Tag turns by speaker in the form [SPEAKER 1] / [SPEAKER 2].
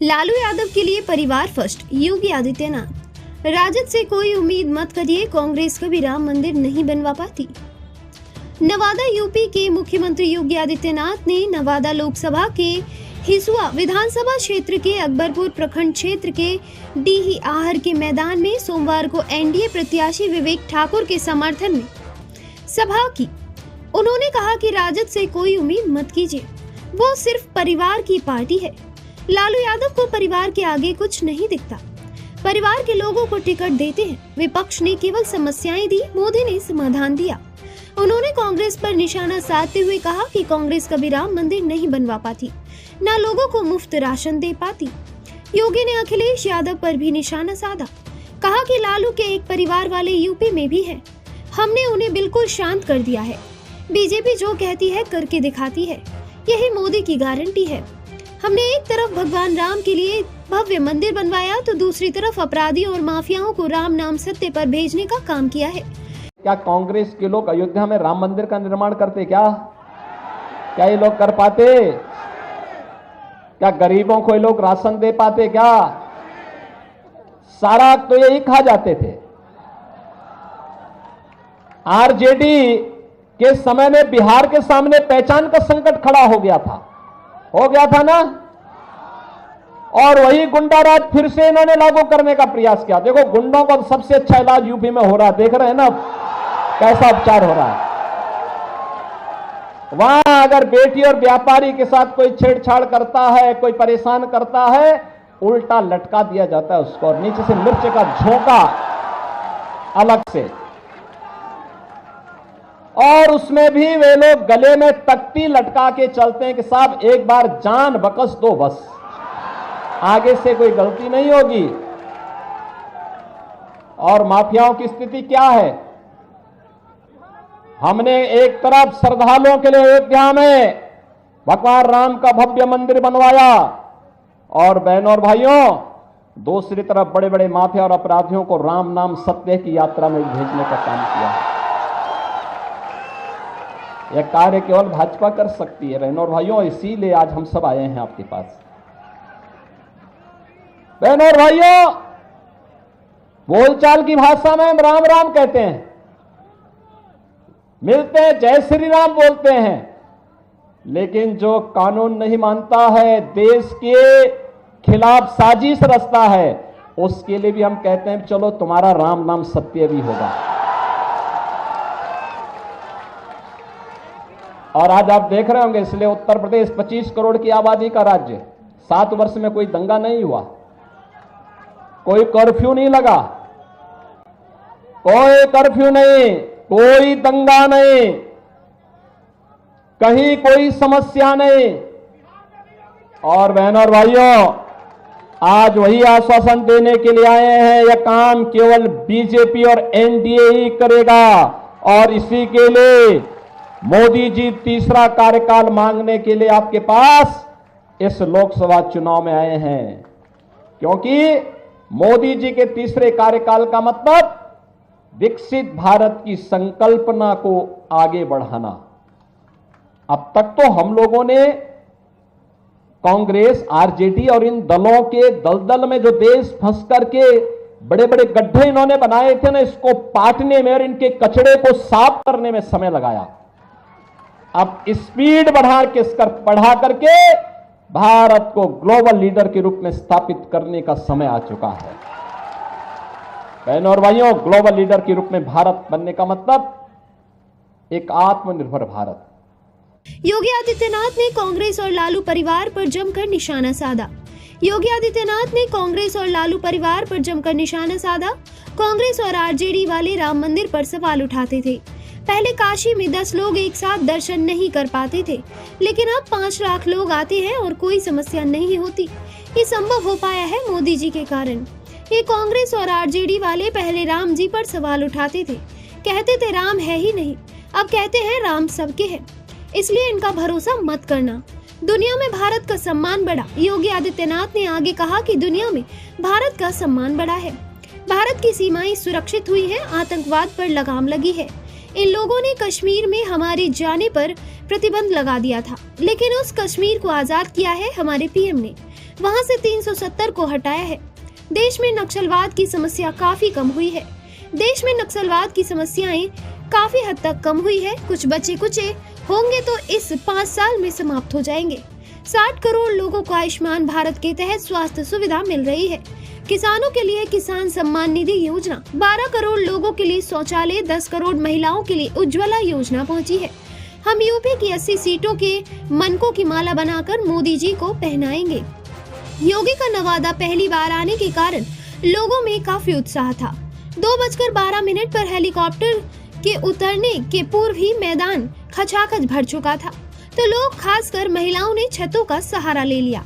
[SPEAKER 1] लालू यादव के लिए परिवार फर्स्ट, योगी आदित्यनाथ। राजद से कोई उम्मीद मत करिए, कांग्रेस कभी राम मंदिर नहीं बनवा पाती। नवादा यूपी के मुख्यमंत्री योगी आदित्यनाथ ने नवादा लोकसभा के हिसुआ विधानसभा क्षेत्र के अकबरपुर प्रखंड क्षेत्र के डीही आहर के मैदान में सोमवार को एनडीए प्रत्याशी विवेक ठाकुर के समर्थन में सभा की। उन्होंने कहा कि राजद से कोई उम्मीद मत कीजिए, वो सिर्फ परिवार की पार्टी है। लालू यादव को परिवार के आगे कुछ नहीं दिखता। परिवार के लोगों को टिकट देते हैं। विपक्ष ने केवल समस्याएं दी, मोदी ने समाधान दिया। उन्होंने कांग्रेस पर निशाना साधते हुए कहा कि कांग्रेस कभी राम मंदिर नहीं बनवा पाती, न लोगों को मुफ्त राशन दे पाती। योगी ने अखिलेश यादव पर भी निशाना साधा, कहा कि लालू के एक परिवार वाले यूपी में भी हैं। हमने उन्हें बिल्कुल शांत कर दिया है। बीजेपी जो कहती है करके दिखाती है, यही मोदी की गारंटी है। हमने एक तरफ भगवान राम के लिए भव्य मंदिर बनवाया तो दूसरी तरफ अपराधी और माफियाओं को राम नाम सत्य पर भेजने का काम किया है।
[SPEAKER 2] क्या कांग्रेस के लोग अयोध्या में राम मंदिर का निर्माण करते? क्या ये लोग कर पाते? क्या गरीबों को ये लोग राशन दे पाते? क्या सारा तो यही खा जाते थे। आरजेडी के समय में बिहार के सामने पहचान का संकट खड़ा हो गया था ना, और वही गुंडा राज फिर से इन्होंने लागू करने का प्रयास किया। देखो, गुंडों का सबसे अच्छा इलाज यूपी में हो रहा है, देख रहे हैं ना कैसा उपचार हो रहा है। वहां अगर बेटी और व्यापारी के साथ कोई छेड़छाड़ करता है, कोई परेशान करता है, उल्टा लटका दिया जाता है उसको, और नीचे से मिर्च का झोंका अलग से, और उसमें भी वे लोग गले में तख्ती लटका के चलते हैं कि साहब एक बार जान बकस दो, बस आगे से कोई गलती नहीं होगी। और माफियाओं की स्थिति क्या है? हमने एक तरफ श्रद्धालुओं के लिए अयोध्या में भगवान राम का भव्य मंदिर बनवाया, और बहनों और भाइयों दूसरी तरफ बड़े बड़े माफिया और अपराधियों को राम नाम सत्य की यात्रा में भेजने का काम किया। यह कार्य केवल भाजपा कर सकती है बहनों और भाइयों, इसीलिए आज हम सब आए हैं आपके पास। बहनों और भाइयों, बोलचाल की भाषा में हम राम राम कहते हैं, मिलते हैं जय श्री राम बोलते हैं, लेकिन जो कानून नहीं मानता है, देश के खिलाफ साजिश रचता है, उसके लिए भी हम कहते हैं चलो तुम्हारा राम नाम सत्य भी होगा। और आज आप देख रहे होंगे, इसलिए उत्तर प्रदेश 25 करोड़ की आबादी का राज्य, 7 वर्ष में कोई दंगा नहीं हुआ, कोई कर्फ्यू नहीं लगा, कोई कर्फ्यू नहीं, कोई दंगा नहीं, कहीं कोई समस्या नहीं। और बहनों और भाइयों, आज वही आश्वासन देने के लिए आए हैं, यह काम केवल बीजेपी और एनडीए ही करेगा, और इसी के लिए मोदी जी तीसरा कार्यकाल मांगने के लिए आपके पास इस लोकसभा चुनाव में आए हैं, क्योंकि मोदी जी के तीसरे कार्यकाल का मतलब विकसित भारत की संकल्पना को आगे बढ़ाना। अब तक तो हम लोगों ने कांग्रेस, आरजेडी और इन दलों के दलदल में जो देश फंस करके बड़े बड़े गड्ढे इन्होंने बनाए थे ना, इसको पाटने में और इनके कचड़े को साफ करने में समय लगाया। अब स्पीड बढ़ा करके भारत को ग्लोबल लीडर के रूप में स्थापित करने का समय आ चुका है। बहनों और भाइयों, ग्लोबल लीडर के रूप में भारत बनने का मतलब एक आत्मनिर्भर भारत।
[SPEAKER 1] योगी आदित्यनाथ ने कांग्रेस और लालू परिवार पर जमकर निशाना साधा। योगी आदित्यनाथ ने कांग्रेस और लालू परिवार पर जमकर निशाना साधा। कांग्रेस और आरजेडी वाले राम मंदिर पर सवाल उठाते थे। पहले काशी में 10 लोग एक साथ दर्शन नहीं कर पाते थे, लेकिन अब 5 लाख लोग आते हैं और कोई समस्या नहीं होती। ये संभव हो पाया है मोदी जी के कारण। ये कांग्रेस और आरजेडी वाले पहले राम जी पर सवाल उठाते थे, कहते थे राम है ही नहीं, अब कहते हैं राम सबके है, इसलिए इनका भरोसा मत करना। दुनिया में भारत का सम्मान बढ़ा। योगी आदित्यनाथ ने आगे कहा कि दुनिया में भारत का सम्मान बढ़ा है, भारत की सीमाएं सुरक्षित हुई हैं, आतंकवाद पर लगाम लगी है। इन लोगों ने कश्मीर में हमारे जाने पर प्रतिबंध लगा दिया था, लेकिन उस कश्मीर को आजाद किया है हमारे पीएम ने। वहां से 370 को हटाया है। देश में नक्सलवाद की समस्या काफी कम हुई है। देश में नक्सलवाद की समस्याएं काफी हद तक कम हुई है। कुछ बचे कुचे होंगे तो इस 5 साल में समाप्त हो जाएंगे। 60 करोड़ लोगों को आयुष्मान भारत के तहत स्वास्थ्य सुविधा मिल रही है। किसानों के लिए किसान सम्मान निधि योजना, 12 करोड़ लोगों के लिए शौचालय, 10 करोड़ महिलाओं के लिए उज्ज्वला योजना पहुंची है। हम यूपी की 80 सीटों के मनकों की माला बनाकर मोदी जी को पहनाएंगे। योगी का नवादा पहली बार आने के कारण लोगों में काफी उत्साह था। 2:12 पर हेलीकॉप्टर के उतरने के पूर्व ही मैदान खचाखच भर चुका था, तो लोग खासकर महिलाओं ने छतों का सहारा ले लिया।